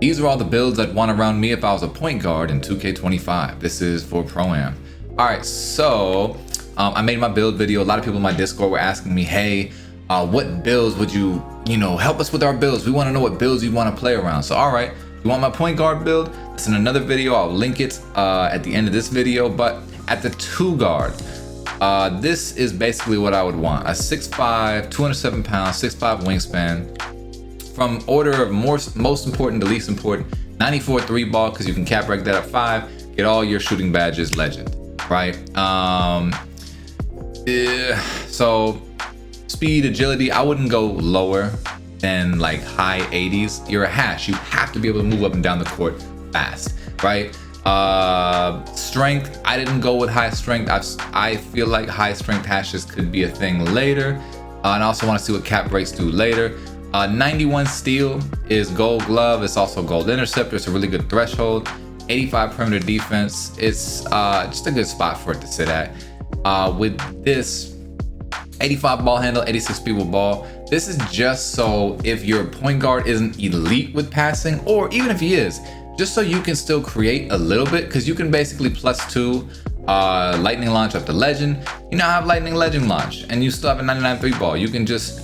These are all the builds I'd want around me if I was a point guard in 2K25. This is for ProAm. All right, so I made my build video. A lot of people in my Discord were asking me, hey, what builds would you help us with our builds? We want to know what builds you want to play around. So, all right, you want my point guard build? It's in another video. I'll link it at the end of this video. But at the 2 guard, this is basically what I would want. A 6'5", 207 pounds, 6'5" wingspan. From order of most important to least important, 94 3 ball, because you can cap rank that at 5. Get all your shooting badges, legend, right? So speed, agility, I wouldn't go lower than like high 80s. You're a hash. You have to be able to move up and down the court fast, right? Strength, I didn't go with high strength. I feel like high strength hashes could be a thing later. And I also want to see what cap breaks do later. 91 steal is gold glove. It's also gold interceptor. It's a really good threshold. 85 perimeter defense. It's just a good spot for it to sit at. With this 85 ball handle, 86 speed with ball. This is just so if your point guard isn't elite with passing, or even if he is, just so you can still create a little bit, because you can basically +2 lightning launch up to legend. You now have lightning legend launch, and you still have a 99 3 ball. You can just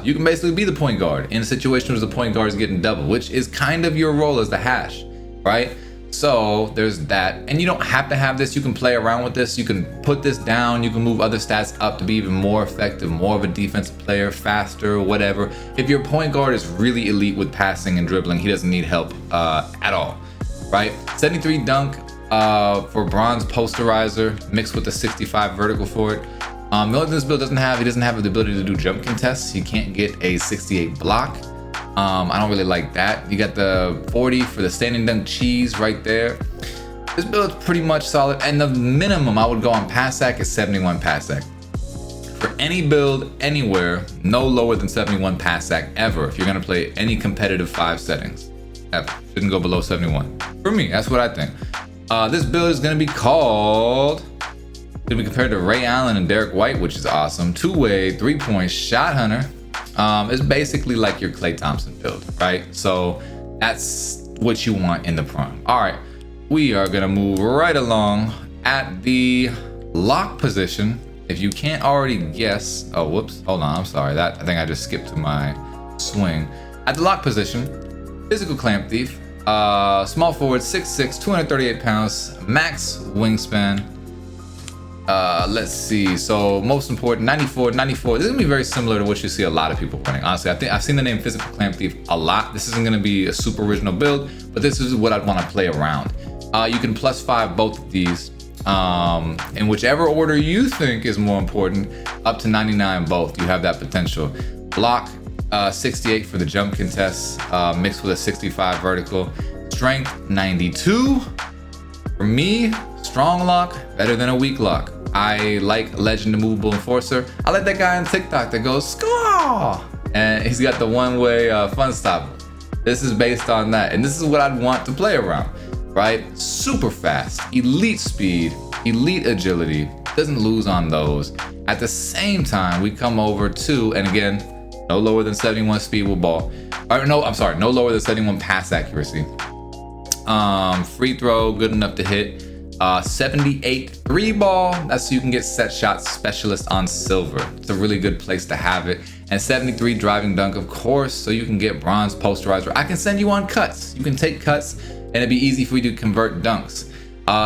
you can basically be the point guard in situations where the point guard is getting double, which is kind of your role as the hash, right? So there's that, and you don't have to have this. You can play around with this. You can put this down. You can move other stats up to be even more effective, more of a defensive player, faster, whatever. If your point guard is really elite with passing and dribbling, he doesn't need help at all, right? 73 dunk for bronze posterizer mixed with the 65 vertical for it. The only thing this build doesn't have, he doesn't have the ability to do jump contests. He can't get a 68 block. I don't really like that. You got the 40 for the standing dunk cheese right there. This build is pretty much solid, and the minimum I would go on pass sack is 71 pass sack. For any build anywhere, no lower than 71 pass sack ever if you're gonna play any competitive 5 settings. Ever. Shouldn't go below 71. For me, that's what I think. This build is gonna be compared to Ray Allen and Derek White, which is awesome. 2-way, 3-point shot hunter. It's basically like your Klay Thompson build, right? So that's what you want in the prime. All right, we are gonna move right along at the lock position. If you can't already guess, oh, whoops, hold on, I'm sorry. I think I just skipped to my swing. At the lock position, physical clamp thief, small forward, 6'6", 238 pounds, max wingspan. Let's see. So most important, 94. This is gonna be very similar to what you see a lot of people running. Honestly, I think I've seen the name Physical Clamp Thief a lot. This isn't gonna be a super original build, but this is what I'd want to play around. You can +5 both of these, in whichever order you think is more important. Up to 99 both. You have that potential. Block 68 for the jump contest, mixed with a 65 vertical. Strength 92. For me, strong lock better than a weak lock. I like Legend Immovable Enforcer. I like that guy on TikTok that goes score, and he's got the one-way fun stop. This is based on that, and this is what I'd want to play around, right? Super fast, elite speed, elite agility. Doesn't lose on those. At the same time, we come over to, and again, no lower than 71 speed with ball. Or no, I'm sorry, no lower than 71 pass accuracy. Free throw, good enough to hit. 78 3 ball, that's so you can get set shot specialist on silver. It's a really good place to have it. And 73 driving dunk, of course, so you can get bronze posterizer. I can send you on cuts. You can take cuts, and it'd be easy for you to convert dunks.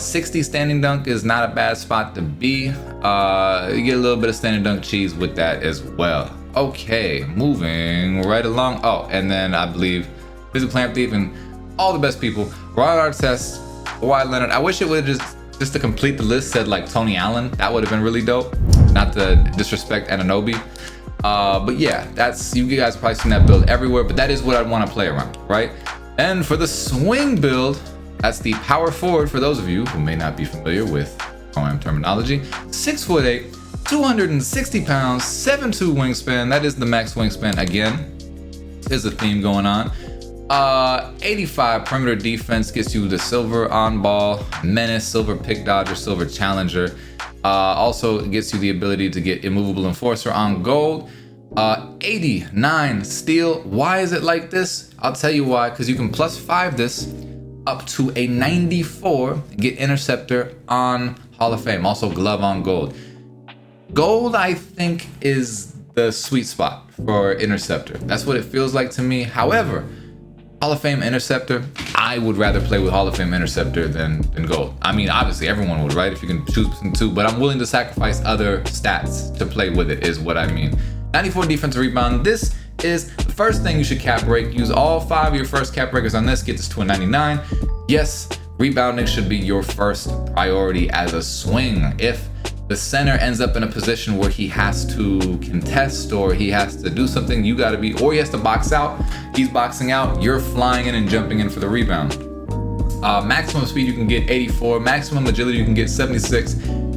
60 standing dunk is not a bad spot to be. You get a little bit of standing dunk cheese with that as well. Okay, moving right along. Oh, and then I believe Physical Clamp Thief and all the best people. Ron Artest, Kawhi Leonard. I wish it would just to complete the list said like Tony Allen. That would have been really dope. Not to disrespect Anunoby. But yeah, that's, you guys probably seen that build everywhere, but that is what I'd want to play around, right? And for the swing build, that's the power forward for those of you who may not be familiar with ProAm terminology. 6'8", 260 pounds, 7'2" wingspan. That is the max wingspan again. There's a theme going on. 85 perimeter defense gets you the silver on ball, menace, silver pick dodger, silver challenger. Also gets you the ability to get immovable enforcer on gold. 89 steal. Why is it like this? I'll tell you why, because you can +5 this up to a 94, get interceptor on Hall of Fame. Also glove on gold. Gold, I think, is the sweet spot for interceptor. That's what it feels like to me. However, Hall of Fame interceptor, I would rather play with Hall of Fame interceptor than gold. I mean, obviously everyone would, right? If you can choose between two, but I'm willing to sacrifice other stats to play with it, is what I mean. 94 defensive rebound. This is the first thing you should cap break. Use all 5 of your first cap breakers on this. Get this to a 99. Yes, rebounding should be your first priority as a swing. If the center ends up in a position where he has to contest or he has to do something, you gotta be, or he has to box out, he's boxing out, you're flying in and jumping in for the rebound. Maximum speed you can get 84, maximum agility you can get 76,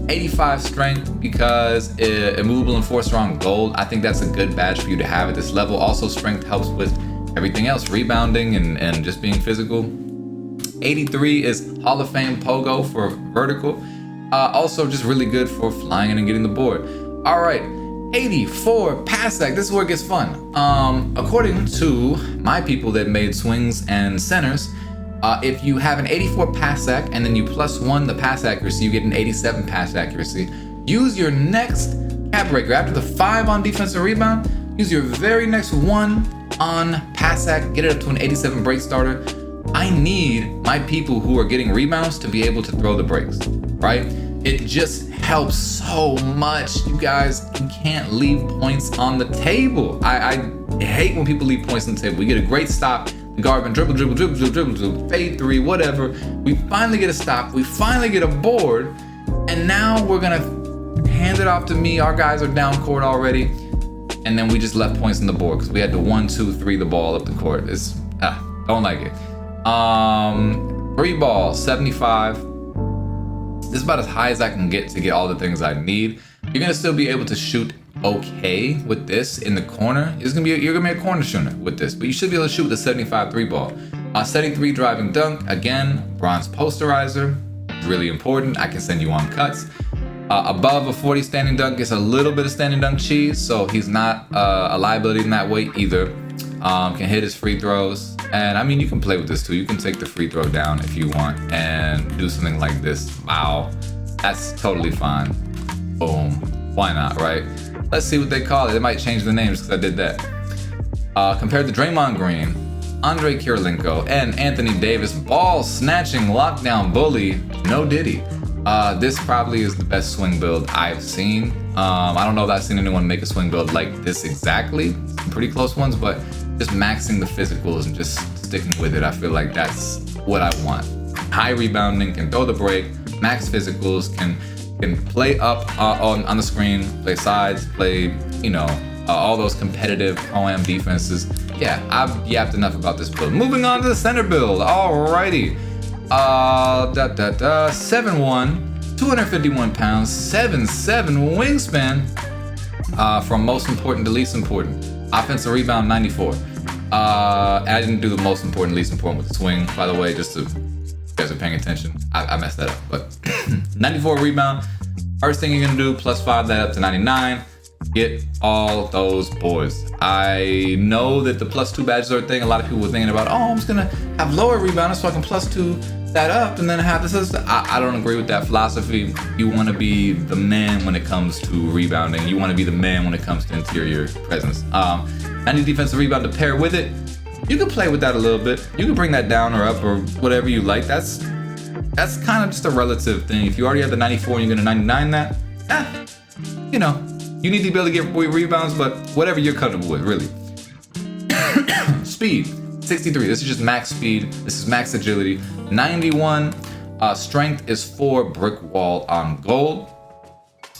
85 strength because immovable enforcer on gold. I think that's a good badge for you to have at this level. Also, strength helps with everything else, rebounding and just being physical. 83 is Hall of Fame pogo for vertical. Also just really good for flying in and getting the board. All right, 84 pass act. This is where it gets fun. According to my people that made swings and centers, if you have an 84 pass act and then you +1 the pass accuracy, you get an 87 pass accuracy. Use your next cap breaker. After the 5 on defensive rebound, use your very next 1 on pass act, get it up to an 87 break starter. I need my people who are getting rebounds to be able to throw the breaks, right? It just helps so much. You guys, you can't leave points on the table. I hate when people leave points on the table. We get a great stop. The guard been dribble, fade 3, whatever. We finally get a stop. We finally get a board. And now we're gonna hand it off to me. Our guys are down court already. And then we just left points on the board because we had to 1, 2, 3 the ball up the court. It's, don't like it. 3 ball, 75. This is about as high as I can get to get all the things I need. You're gonna still be able to shoot okay with this in the corner. You're gonna be a corner shooter with this, but you should be able to shoot the 75 3 ball. 73 driving dunk, again, bronze posterizer, really important. I can send you on cuts. Above a 40 standing dunk gets a little bit of standing dunk cheese, so he's not a liability in that way either. Can hit his free throws. And I mean, you can play with this too. You can take the free throw down if you want and do something like this. Wow, that's totally fine. Boom, why not, right? Let's see what they call it. They might change the names because I did that. Compared to Draymond Green, Andre Kirilenko, and Anthony Davis, ball snatching lockdown bully, no Diddy. This probably is the best swing build I've seen. I don't know if I've seen anyone make a swing build like this exactly. Some pretty close ones, but just maxing the physicals and just sticking with it. I feel like that's what I want. High rebounding, can throw the break, max physicals, can play up on the screen, play sides, play, all those competitive ProAm defenses. Yeah, I've yapped enough about this build. Moving on to the center build. Alrighty. 7'1", 251 pounds, 7'7" wingspan. From most important to least important. Offensive rebound, 94. I didn't do the most important, least important with the swing, by the way, just to, if you guys are paying attention. I messed that up, but 94 rebound. First thing you're gonna do, +5 that up to 99. Get all those boards. I know that the +2 badges are a thing. A lot of people were thinking about, I'm just gonna have lower rebounders so I can +2 that up and then have this. I don't agree with that philosophy. You want to be the man when it comes to rebounding. You want to be the man when it comes to interior presence. 90 defensive rebound to pair with it. You can play with that a little bit. You can bring that down or up or whatever you like. That's kind of just a relative thing. If you already have the 94 and you're gonna 99 that, you need to be able to get rebounds, but whatever you're comfortable with, really. Speed. 63, this is just max speed. This is max agility. 91, strength is 4 brick wall on gold.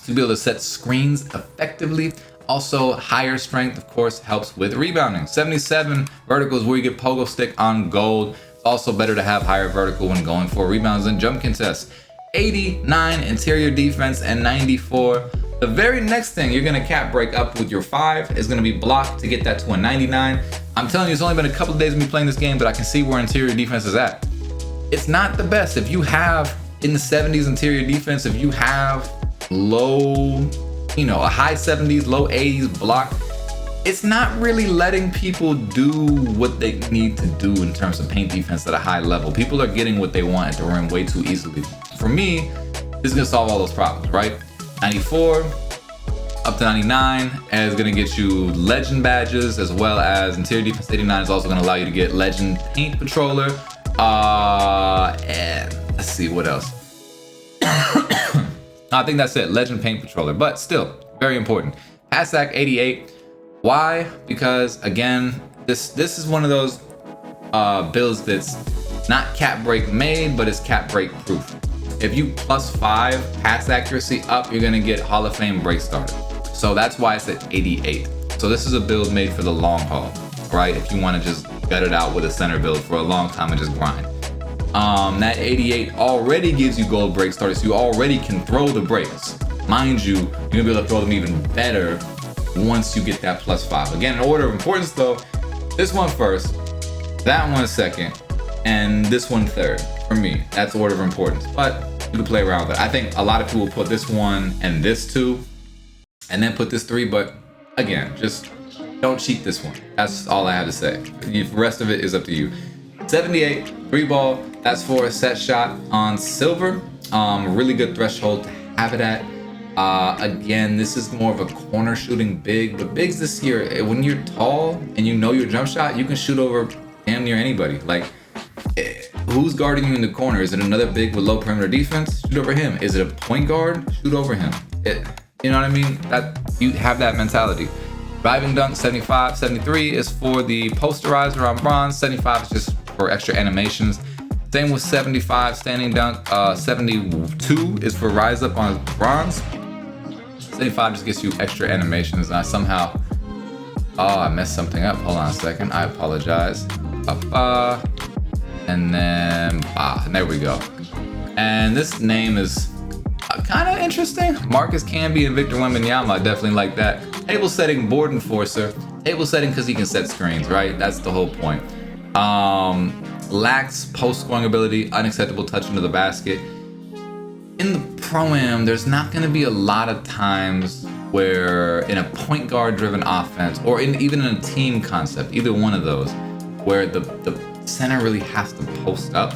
To be able to set screens effectively. Also, higher strength, of course, helps with rebounding. 77, vertical is where you get pogo stick on gold. Also better to have higher vertical when going for rebounds and jump contests. 89, interior defense, and 94. The very next thing you're gonna cap break up with your 5 is gonna be block to get that to a 99. I'm telling you, it's only been a couple of days of me playing this game, but I can see where interior defense is at. It's not the best. If you have in the 70s interior defense, if you have low, a high 70s, low 80s block, it's not really letting people do what they need to do in terms of paint defense at a high level. People are getting what they want at the rim way too easily. For me, this is gonna solve all those problems, right? 94 up to 99 is gonna get you legend badges, as well as interior defense 89 is also gonna allow you to get legend paint patroller. And let's see what else. I think that's it, legend paint patroller, but still very important. Passac 88. Why? Because again, this is one of those builds that's not cap break made, but it's cap break proof. If you +5 pass accuracy up, you're gonna get Hall of Fame break starter. So that's why it's at 88. So this is a build made for the long haul, right? If you want to just gut it out with a center build for a long time and just grind. That 88 already gives you gold break starters, so you already can throw the breaks. Mind you, you're gonna be able to throw them even better once you get that +5. Again, in order of importance though, this one first, that one second, and this one third. For me, that's order of importance, but you can play around with it. I think a lot of people put this one and this two, and then put this 3, but again, just don't cheat this one. That's all I have to say. The rest of it is up to you. 78, 3 ball, that's for a set shot on silver. Really good threshold to have it at. Again, this is more of a corner shooting big, but bigs this year, when you're tall and you know your jump shot, you can shoot over damn near anybody. Like, who's guarding you in the corner? Is it another big with low perimeter defense? Shoot over him. Is it a point guard? Shoot over him. You know what I mean? That you have that mentality. Driving dunk 75, 73 is for the posterizer on bronze. 75 is just for extra animations. Same with 75 standing dunk. 72 is for rise up on bronze. 75 just gets you extra animations. And I messed something up. Hold on a second. I apologize. And then and there we go. And this name is kind of interesting. Marcus Camby and Victor Wembanyama, I definitely like that. Table setting board enforcer. Table setting because he can set screens, right? That's the whole point. Lacks post scoring ability, unacceptable touch into the basket. In the Pro-Am, there's not going to be a lot of times where in a point guard driven offense, or even in a team concept, either one of those, where the center really has to post up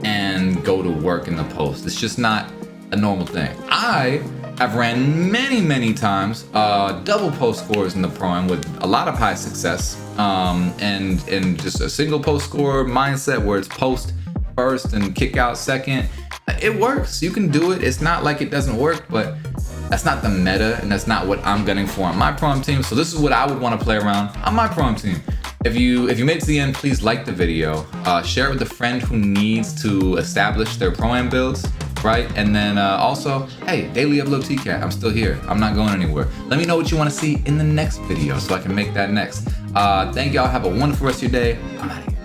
and go to work in the post. It's just not a normal thing. I have ran many times double post scores in the Pro-Am with a lot of high success, and just a single post score mindset where it's post first and kick out second. It works. You can do it. It's not like it doesn't work, but that's not the meta, and that's not what I'm gunning for on my Pro-Am team. So this is what I would want to play around on my Pro-Am team. If you made it to the end, please like the video, share it with a friend who needs to establish their Pro-Am builds, right? And then also, hey, daily upload TCAT, I'm still here. I'm not going anywhere. Let me know what you want to see in the next video so I can make that next. Thank y'all. Have a wonderful rest of your day. I'm out of here.